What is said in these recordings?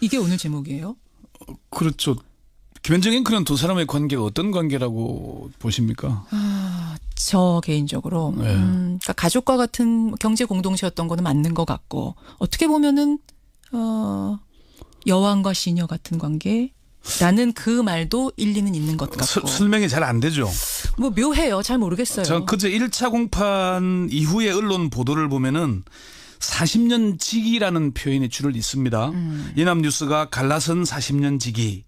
이게 오늘 제목이에요? 그렇죠. 김현정 앵커는 두 사람의 관계가 어떤 관계라고 보십니까? 저 개인적으로 네. 그러니까 가족과 같은 경제 공동체였던 거는 맞는 것 같고 어떻게 보면은 여왕과 시녀 같은 관계라는 그 말도 일리는 있는 것 같고 설명이 잘 안 되죠. 뭐 묘해요. 잘 모르겠어요. 전 그제 1차 공판 이후의 언론 보도를 보면은 40년 지기라는 표현이 줄을 잇습니다. 연합뉴스가 갈라선 40년 지기,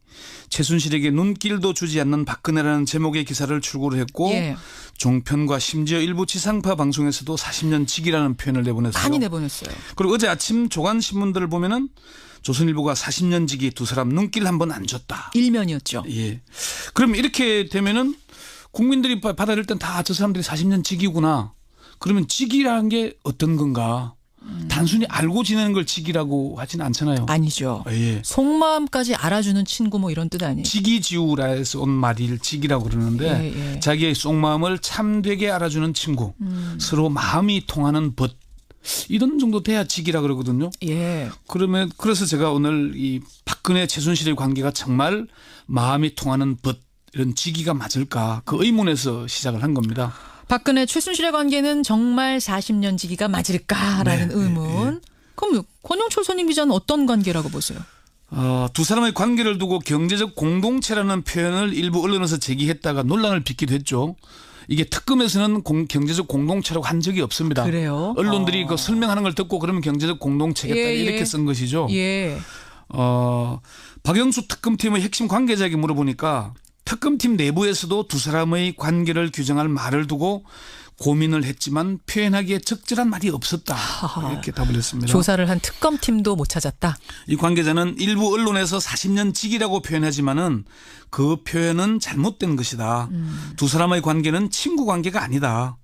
최순실에게 눈길도 주지 않는 박근혜라는 제목의 기사를 출고를 했고 예. 종편과 심지어 일부 지상파 방송에서도 40년 지기라는 표현을 내보냈어요. 많이 내보냈어요. 그리고 어제 아침 조간신문들을 보면은 조선일보가 40년 지기 두 사람 눈길 한번 안 줬다. 일면이었죠. 예. 그럼 이렇게 되면은 국민들이 받아들일 땐 다 저 사람들이 40년 지기구나. 그러면 지기라는 게 어떤 건가? 단순히 알고 지내는 걸 지기라고 하진 않잖아요. 아니죠. 예. 속마음까지 알아주는 친구 뭐 이런 뜻 아니에요. 지기지우라에서 온 말일 지기라고 그러는데 예. 자기의 속마음을 참되게 알아주는 친구, 서로 마음이 통하는 벗 이런 정도 돼야 지기라 그러거든요. 예. 그래서 제가 오늘 이 박근혜 최순실의 관계가 정말 마음이 통하는 벗 이런 지기가 맞을까 그 의문에서 시작을 한 겁니다. 박근혜 최순실의 관계는 정말 40년 지기가 맞을까라는 네, 의문. 그럼 권영철 선임 기자는 어떤 관계라고 보세요? 두 사람의 관계를 두고 경제적 공동체라는 표현을 일부 언론에서 제기했다가 논란을 빚기도 했죠. 이게 특검에서는 경제적 공동체라고 한 적이 없습니다. 그래요? 언론들이 그 설명하는 걸 듣고 그러면 경제적 공동체겠다 이렇게 쓴 것이죠. 예. 박영수 특검팀의 핵심 관계자에게 물어보니까 특검팀 내부에서도 두 사람의 관계를 규정할 말을 두고 고민을 했지만 표현하기에 적절한 말이 없었다. 이렇게 답을 했습니다. 조사를 한 특검팀도 못 찾았다. 이 관계자는 일부 언론에서 40년 지기라고 표현하지만은 그 표현은 잘못된 것이다. 두 사람의 관계는 친구 관계가 아니다.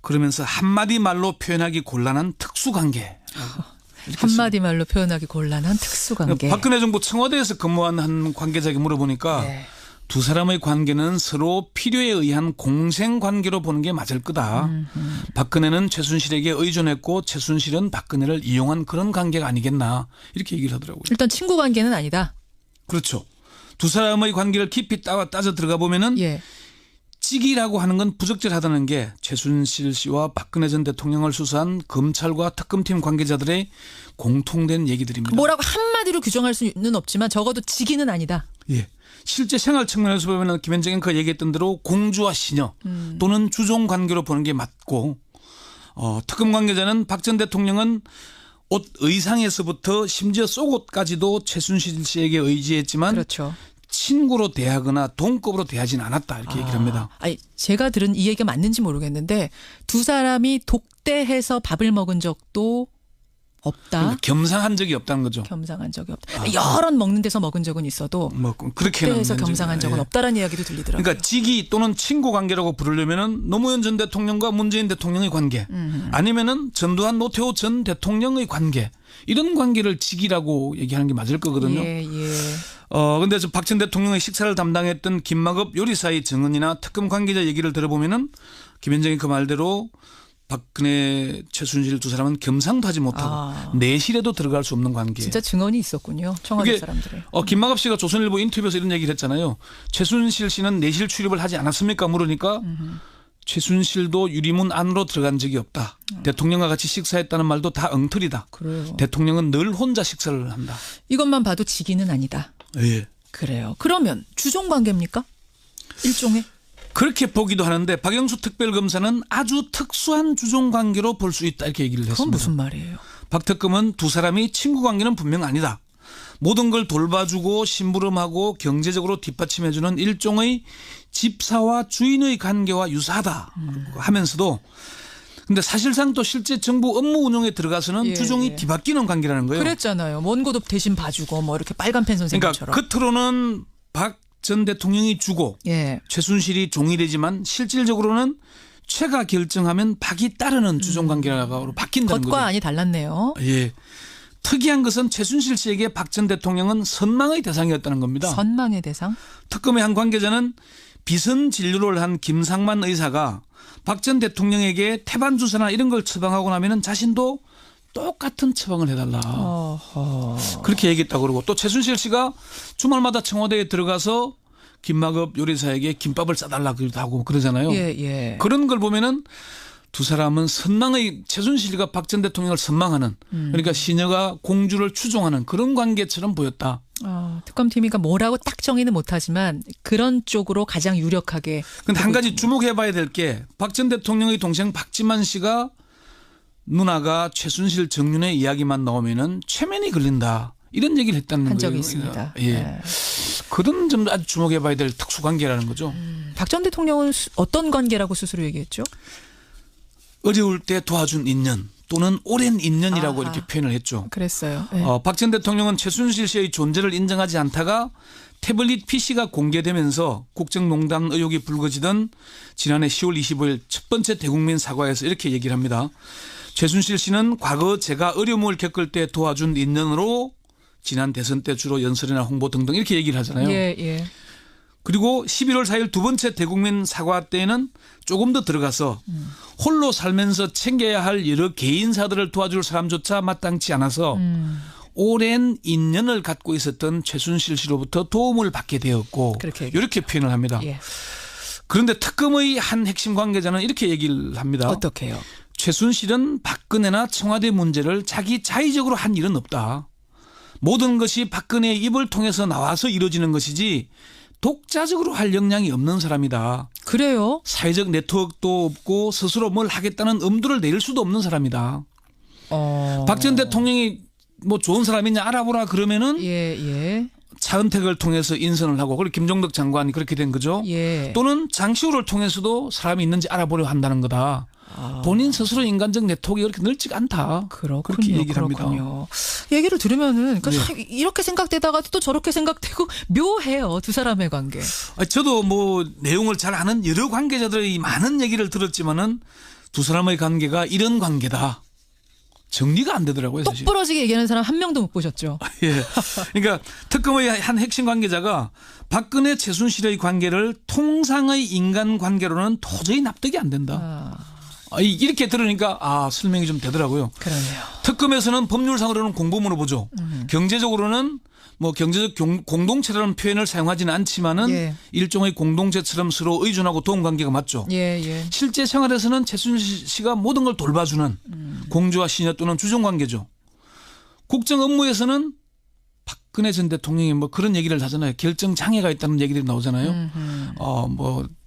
그러면서 한마디 말로 표현하기 곤란한 특수관계. 한마디 말로 표현하기 곤란한 특수관계. 박근혜 정부 청와대에서 근무한 한 관계자에게 물어보니까 네. 두 사람의 관계는 서로 필요에 의한 공생관계로 보는 게 맞을 거다. 박근혜는 최순실에게 의존했고 최순실은 박근혜를 이용한 그런 관계가 아니겠나 이렇게 얘기를 하더라고요. 일단 친구 관계는 아니다. 그렇죠. 두 사람의 관계를 깊이 따져 들어가 보면은 예. 찌기라고 하는 건 부적절하다는 게 최순실 씨와 박근혜 전 대통령을 수사한 검찰과 특검팀 관계자들의 공통된 얘기들입니다. 뭐라고 한마디로 규정할 수는 없지만 적어도 지기는 아니다. 예. 실제 생활 측면에서 보면 김현정 앵커가 얘기했던 대로 공주와 시녀 또는 주종 관계로 보는 게 맞고 특검 관계자는 박 전 대통령은 옷 의상에서부터 심지어 속옷까지도 최순실 씨에게 의지했지만 그렇죠. 친구로 대하거나 동급으로 대하지는 않았다 이렇게 얘기를 합니다. 아니, 제가 들은 이 얘기가 맞는지 모르겠는데 두 사람이 독대해서 밥을 먹은 적도 없다. 그러니까 겸상한 적이 없다는 거죠. 겸상한 적이 없다. 여러 먹는 데서 먹은 적은 있어도 뭐 그렇게는 독대해서 겸상한 적은 없다라는 이야기도 들리더라고요. 그러니까 지기 또는 친구 관계라고 부르려면은 노무현 전 대통령과 문재인 대통령의 관계, 아니면은 전두환 노태우 전 대통령의 관계 이런 관계를 지기라고 얘기하는 게 맞을 거거든요. 예. 근데 저 박 전 대통령의 식사를 담당했던 김마급 요리사의 증언이나 특검 관계자 얘기를 들어보면은 김현정이 그 말대로 박근혜, 최순실 두 사람은 겸상도 하지 못하고 내실에도 들어갈 수 없는 관계. 진짜 증언이 있었군요. 청와대 사람들의. 김마갑 씨가 조선일보 인터뷰에서 이런 얘기를 했잖아요. 최순실 씨는 내실 출입을 하지 않았습니까? 물으니까 최순실도 유리문 안으로 들어간 적이 없다. 대통령과 같이 식사했다는 말도 다 엉터리다. 그래요. 대통령은 늘 혼자 식사를 한다. 이것만 봐도 지기는 아니다. 예. 그래요. 그러면 주종 관계입니까? 일종의? 그렇게 보기도 하는데 박영수 특별검사는 아주 특수한 주종 관계로 볼 수 있다 이렇게 얘기를 했습니다. 그건 무슨 말이에요? 박 특검은 두 사람이 친구 관계는 분명 아니다. 모든 걸 돌봐주고 심부름하고 경제적으로 뒷받침해주는 일종의 집사와 주인의 관계와 유사하다 하면서도 근데 사실상 또 실제 정부 업무 운영에 들어가서는 주종이 뒤바뀌는 관계라는 거예요. 그랬잖아요. 먼 곳 없 대신 봐주고 뭐 이렇게 빨간펜 선생님처럼. 그러니까 겉으로는 박 전 대통령이 주고 최순실이 종이 되지만 실질적으로는 최가 결정하면 박이 따르는 주종관계로 바뀐다는 거죠. 겉과 안이 달랐네요. 예. 특이한 것은 최순실 씨에게 박 전 대통령은 선망의 대상이었다는 겁니다. 선망의 대상? 특검의 한 관계자는 비선 진료를 한 김상만 의사가 박 전 대통령에게 태반 주사나 이런 걸 처방하고 나면은 자신도 똑같은 처방을 해달라. 어허. 그렇게 얘기했다고 그러고 또 최순실 씨가 주말마다 청와대에 들어가서 김마급 요리사에게 김밥을 싸달라고 하고 그러잖아요. 예, 예. 그런 걸 보면은 두 사람은 최순실과 박 전 대통령을 선망하는 그러니까 시녀가 공주를 추종하는 그런 관계처럼 보였다. 특검팀이 뭐라고 딱 정의는 못하지만 그런 쪽으로 가장 유력하게. 근데 한 가지 주목해봐야 될 게 박 전 대통령의 동생 박지만 씨가 누나가 최순실 정윤의 이야기만 나오면은 최면이 걸린다. 이런 얘기를 했다는 한 거예요. 적이 있습니다. 예. 네. 그런 점도 아주 주목해봐야 될 특수관계라는 거죠. 박 전 대통령은 어떤 관계라고 스스로 얘기했죠? 어려울 때 도와준 인연 또는 오랜 인연이라고 아하. 이렇게 표현을 했죠. 그랬어요. 네. 박 전 대통령은 최순실 씨의 존재를 인정하지 않다가 태블릿 PC가 공개되면서 국정농단 의혹이 불거지던 지난해 10월 25일 첫 번째 대국민 사과에서 이렇게 얘기를 합니다. 최순실 씨는 과거 제가 어려움을 겪을 때 도와준 인연으로 지난 대선 때 주로 연설이나 홍보 등등 이렇게 얘기를 하잖아요. 예, 예. 그리고 11월 4일 두 번째 대국민 사과 때에는 조금 더 들어가서 홀로 살면서 챙겨야 할 여러 개인사들을 도와줄 사람조차 마땅치 않아서 오랜 인연을 갖고 있었던 최순실 씨로부터 도움을 받게 되었고 이렇게 표현을 합니다. 예. 그런데 특검의 한 핵심 관계자는 이렇게 얘기를 합니다. 어떻게요? 최순실은 박근혜나 청와대 문제를 자기 자의적으로 한 일은 없다. 모든 것이 박근혜의 입을 통해서 나와서 이루어지는 것이지 독자적으로 할 역량이 없는 사람이다. 그래요? 사회적 네트워크도 없고 스스로 뭘 하겠다는 엄두를 내릴 수도 없는 사람이다. 박 전 대통령이 좋은 사람이냐 알아보라 그러면은 예, 예. 차은택을 통해서 인선을 하고 그리고 김종덕 장관이 그렇게 된 거죠. 예. 또는 장시호를 통해서도 사람이 있는지 알아보려 한다는 거다. 본인 스스로 인간적 네트워크가 그렇게 넓지가 않다. 그렇군요. 그렇게 얘기를 그렇군요. 합니다. 얘기를 들으면은 그러니까 네. 이렇게 생각되다가 또 저렇게 생각되고 묘해요. 두 사람의 관계. 저도 내용을 잘 아는 여러 관계자들의 많은 얘기를 들었지만은 두 사람의 관계가 이런 관계다. 정리가 안 되더라고요. 똑 사실. 부러지게 얘기하는 사람 한 명도 못 보셨죠. 예. 그러니까 특검의 한 핵심 관계자가 박근혜 최순실의 관계를 통상의 인간 관계로는 도저히 납득이 안 된다. 이렇게 들으니까 설명이 좀 되더라고요. 그러네요. 특검에서는 법률상으로는 공범으로 보죠. 경제적으로는 경제적 공동체라는 표현을 사용하지는 않지만은 예. 일종의 공동체처럼 서로 의존하고 도움 관계가 맞죠. 예, 예. 실제 생활에서는 최순실 씨가 모든 걸 돌봐주는 공주와 시녀 또는 주종 관계죠. 국정 업무에서는 박근혜 전 대통령이 그런 얘기를 하잖아요. 결정 장애가 있다는 얘기들이 나오잖아요.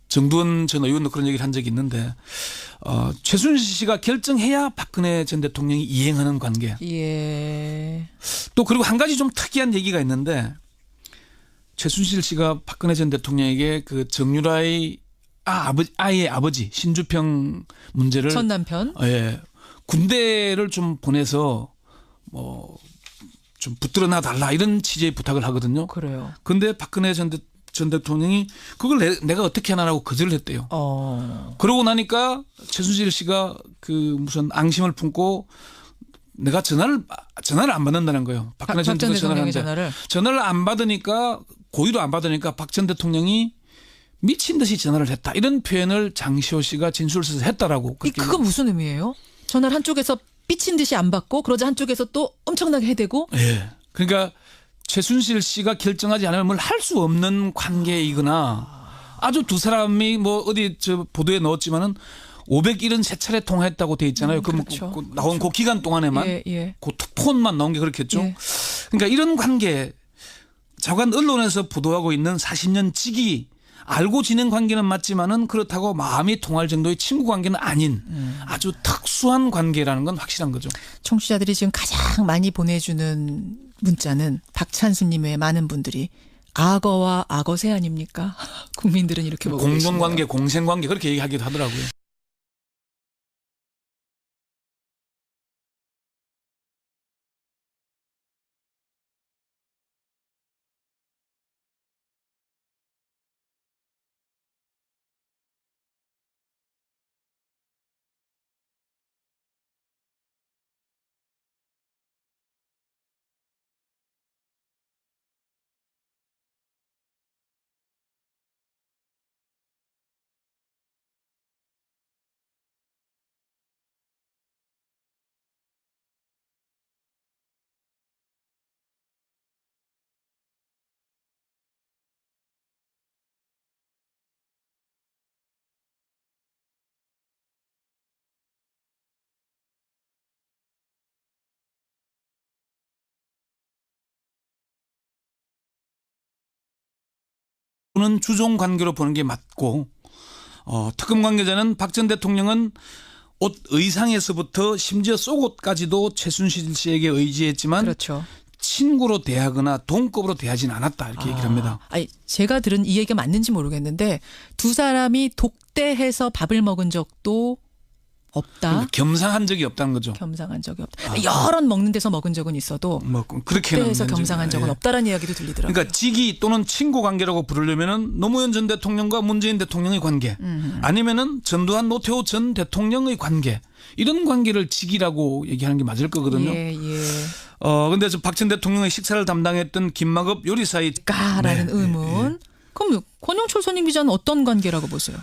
정두원 전 의원도 그런 얘기를 한 적이 있는데 최순실 씨가 결정해야 박근혜 전 대통령이 이행하는 관계. 예. 또 그리고 한 가지 좀 특이한 얘기가 있는데 최순실 씨가 박근혜 전 대통령에게 그 정유라의 아이의 아버지 신주평 문제를 전 남편. 예, 군대를 좀 보내서 좀 붙들어 놔달라 이런 취지의 부탁을 하거든요. 그래요. 그런데 박근혜 전 대통령이 그걸 내가 어떻게 하나라고 거절을 했대요. 그러고 나니까 최순실 씨가 무슨 앙심을 품고 내가 전화를 안 받는다는 거예요. 박근혜 전 대통령의 전화를 안 받으니까 고의로 안 받으니까 박 전 대통령이 미친 듯이 전화를 했다. 이런 표현을 장시호 씨가 진술을 써서 했다라고. 그건 무슨 의미예요? 전화를 한쪽에서 삐친 듯이 안 받고 그러자 한쪽에서 또 엄청나게 해대고. 예. 그러니까 최순실 씨가 결정하지 않으면 뭘 할 수 없는 관계이거나 아주 두 사람이 어디 보도에 넣었지만은 573차례 통화했다고 돼 있잖아요. 그렇죠. 나온 그 기간 동안에만 예. 그 폰만 나온 게 그렇겠죠. 예. 그러니까 이런 관계 자관 언론에서 보도하고 있는 40년 지기 알고 지낸 관계는 맞지만은 그렇다고 마음이 통할 정도의 친구 관계는 아닌 아주 특수한 관계라는 건 확실한 거죠. 청취자들이 지금 가장 많이 보내주는 문자는 박찬수님의 많은 분들이 악어와 악어새 아닙니까? 국민들은 이렇게 보고 계시네요. 공존관계, 공생관계 그렇게 얘기하기도 하더라고요. 는 주종 관계로 보는 게 맞고 특검 관계자는 박 전 대통령은 옷 의상에서부터 심지어 속옷까지도 최순실 씨에게 의지했지만 그렇죠. 친구로 대하거나 동급으로 대하지는 않았다 이렇게 얘기를 합니다. 아니, 제가 들은 이 얘기가 맞는지 모르겠는데 두 사람이 독대해서 밥을 먹은 적도 없다. 그러니까 겸상한 적이 없다는 거죠. 겸상한 적이 없다. 여러 먹는 데서 먹은 적은 있어도 뭐 그렇게는 독대해서 겸상한 적은 예. 없다라는 이야기도 들리더라고요. 그러니까 직위 또는 친구 관계라고 부르려면은 노무현 전 대통령과 문재인 대통령의 관계, 아니면은 전두환 노태우 전 대통령의 관계 이런 관계를 직위라고 얘기하는 게 맞을 거거든요. 예, 예. 근데 저 박 전 대통령의 식사를 담당했던 김마급 요리사의 까라는 의문. 그럼 권영철 선임 기자는 어떤 관계라고 보세요?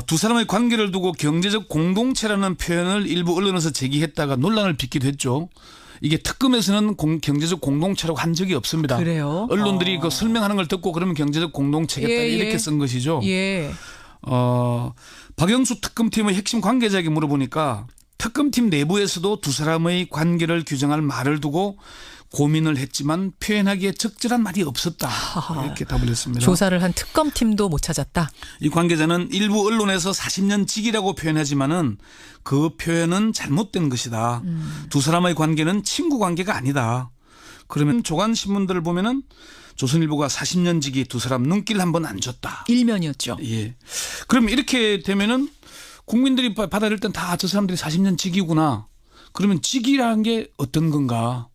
두 사람의 관계를 두고 경제적 공동체라는 표현을 일부 언론에서 제기했다가 논란을 빚기도 했죠. 이게 특검에서는 경제적 공동체라고 한 적이 없습니다. 그래요? 언론들이 그 설명하는 걸 듣고 그러면 경제적 공동체겠다 예, 이렇게 예. 쓴 것이죠. 예. 박영수 특검팀의 핵심 관계자에게 물어보니까 특검팀 내부에서도 두 사람의 관계를 규정할 말을 두고 고민을 했지만 표현하기에 적절한 말이 없었다. 이렇게 답을 했습니다. 조사를 한 특검팀도 못 찾았다. 이 관계자는 일부 언론에서 40년 직이라고 표현하지만은 그 표현은 잘못된 것이다. 두 사람의 관계는 친구 관계가 아니다. 그러면 조간 신문들을 보면은 조선일보가 40년 직이 두 사람 눈길 한 번 안 줬다. 일면이었죠. 예. 그럼 이렇게 되면은 국민들이 받아들일 땐 다 저 사람들이 40년 직이구나. 그러면 직이라는 게 어떤 건가?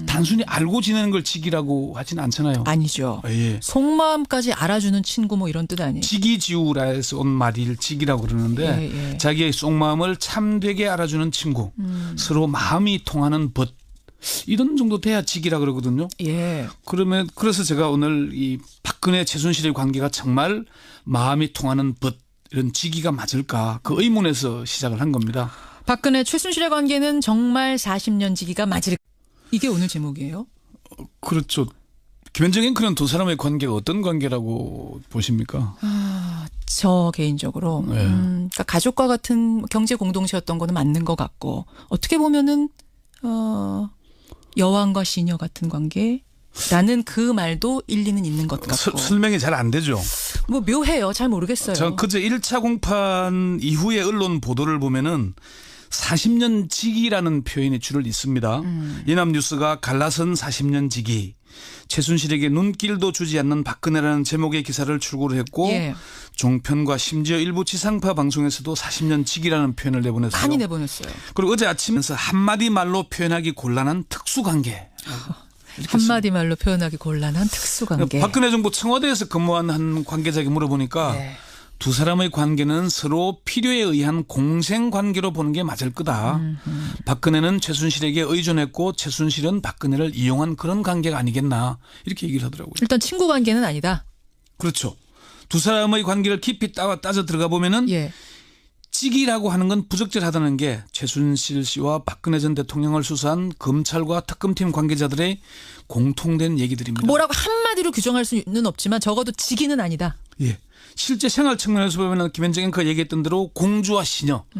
단순히 알고 지내는 걸 직이라고 하진 않잖아요. 아니죠. 예. 속마음까지 알아주는 친구 뭐 이런 뜻 아니에요. 직이지우라에서 온 말일 직이라고 그러는데 예, 예. 자기의 속마음을 참되게 알아주는 친구, 서로 마음이 통하는 벗 이런 정도 돼야 직이라 그러거든요. 예. 그래서 제가 오늘 이 박근혜 최순실의 관계가 정말 마음이 통하는 벗 이런 직이가 맞을까 그 의문에서 시작을 한 겁니다. 박근혜 최순실의 관계는 정말 40년 지기가 맞을. 이게 오늘 제목이에요? 그렇죠. 김현정 앵커는 두 사람의 관계가 어떤 관계라고 보십니까? 저 개인적으로 네. 그러니까 가족과 같은 경제 공동체였던 거는 맞는 것 같고 어떻게 보면은 여왕과 시녀 같은 관계라는 그 말도 일리는 있는 것 같고 설명이 잘 안 되죠. 뭐 묘해요. 잘 모르겠어요. 전 그제 1차 공판 이후의 언론 보도를 보면은 40년 지기라는 표현이 줄을 잇습니다. 연합뉴스가 갈라선 40년 지기, 최순실에게 눈길도 주지 않는 박근혜라는 제목의 기사를 출고를 했고 예. 종편과 심지어 일부 지상파 방송에서도 40년 지기라는 표현을 내보냈어요. 많이 내보냈어요. 그리고 어제 아침에서 한마디 말로 표현하기 곤란한 특수관계. 한마디 말로 표현하기 곤란한 특수관계. 박근혜 정부 청와대에서 근무한 한 관계자에게 물어보니까 네. 두 사람의 관계는 서로 필요에 의한 공생관계로 보는 게 맞을 거다. 박근혜는 최순실에게 의존했고 최순실은 박근혜를 이용한 그런 관계가 아니겠나 이렇게 얘기를 하더라고요. 일단 친구 관계는 아니다. 그렇죠. 두 사람의 관계를 깊이 따져 들어가 보면은 예. 직이라고 하는 건 부적절하다는 게 최순실 씨와 박근혜 전 대통령을 수사한 검찰과 특검팀 관계자들의 공통된 얘기들입니다. 뭐라고 한마디로 규정할 수는 없지만 적어도 직위는 아니다. 예. 실제 생활 측면에서 보면 김현정 앵커가 얘기했던 대로 공주와 시녀 또